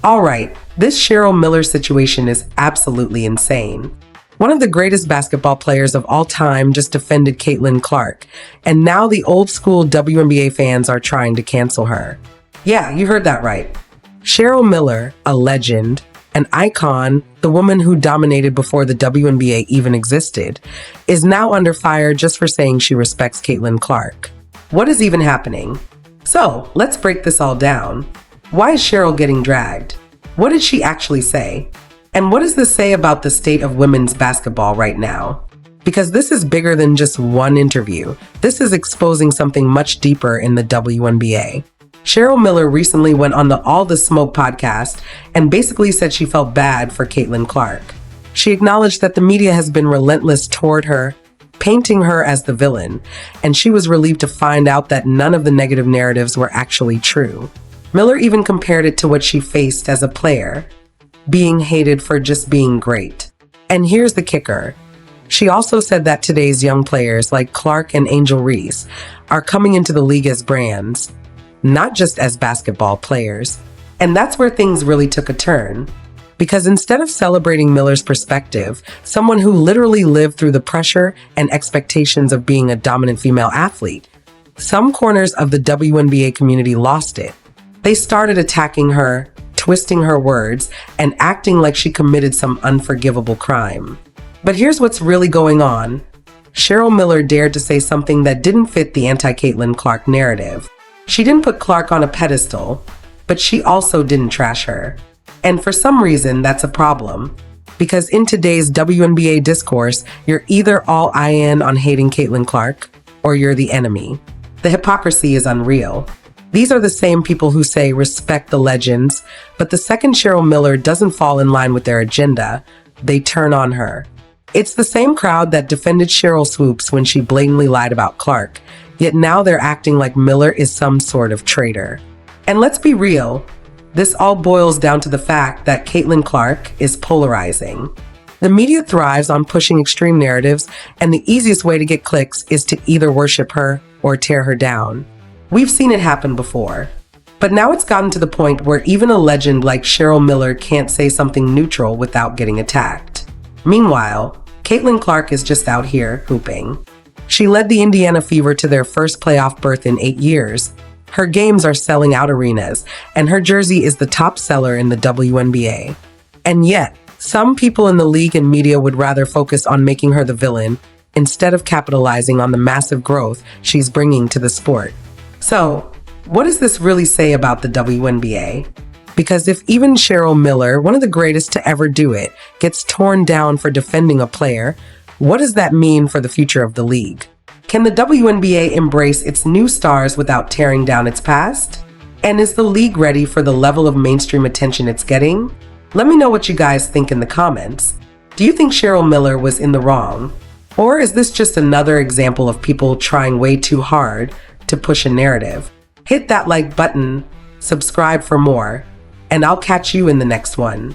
All right, this Cheryl Miller situation is absolutely insane. One of the greatest basketball players of all time just defended CaitlinClark, and now the old school WNBA fans are trying to cancel her. Yeah, you heard that right. Cheryl Miller, a legend, an icon, the woman who dominated before the WNBA even existed, is now under fire just for saying she respects CaitlinClark. What is even happening? So, let's break this all down. Why is Cheryl getting dragged? What did she actually say? And what does this say about the state of women's basketball right now? Because this is bigger than just one interview. This is exposing something much deeper in the WNBA. Cheryl Miller recently went on the All the Smoke podcast and basically said she felt bad for CaitlinClark. She acknowledged that the media has been relentless toward her, painting her as the villain, and she was relieved to find out that none of the negative narratives were actually true. Miller even compared it to what she faced as a player, being hated for just being great. And here's the kicker. She also said that today's young players like Clark and Angel Reese are coming into the league as brands, not just as basketball players. And that's where things really took a turn. Because instead of celebrating Miller's perspective, someone who literally lived through the pressure and expectations of being a dominant female athlete, some corners of the WNBA community lost it. They started attacking her, twisting her words, and acting like she committed some unforgivable crime. But here's what's really going on. Cheryl Miller dared to say something that didn't fit the anti-CaitlinClark narrative. She didn't put Clark on a pedestal, but she also didn't trash her. And for some reason, that's a problem. Because in today's WNBA discourse, you're either all in on hating CaitlinClark, or you're the enemy. The hypocrisy is unreal. These are the same people who say respect the legends, but the second Cheryl Miller doesn't fall in line with their agenda, they turn on her. It's the same crowd that defended Cheryl Swoops when she blatantly lied about Clark, yet now they're acting like Miller is some sort of traitor. And let's be real, this all boils down to the fact that CaitlinClark is polarizing. The media thrives on pushing extreme narratives, and the easiest way to get clicks is to either worship her or tear her down. We've seen it happen before. But now it's gotten to the point where even a legend like Cheryl Miller can't say something neutral without getting attacked. Meanwhile, CaitlinClark is just out here hooping. She led the Indiana Fever to their first playoff berth in 8 years. Her games are selling out arenas, and her jersey is the top seller in the WNBA. And yet, some people in the league and media would rather focus on making her the villain instead of capitalizing on the massive growth she's bringing to the sport. So, what does this really say about the WNBA? Because if even Cheryl Miller, one of the greatest to ever do it, gets torn down for defending a player, what does that mean for the future of the league? Can the WNBA embrace its new stars without tearing down its past? And is the league ready for the level of mainstream attention it's getting? Let me know what you guys think in the comments. Do you think Cheryl Miller was in the wrong? Or is this just another example of people trying way too hard to push a narrative? Hit that like button, subscribe for more, and I'll catch you in the next one.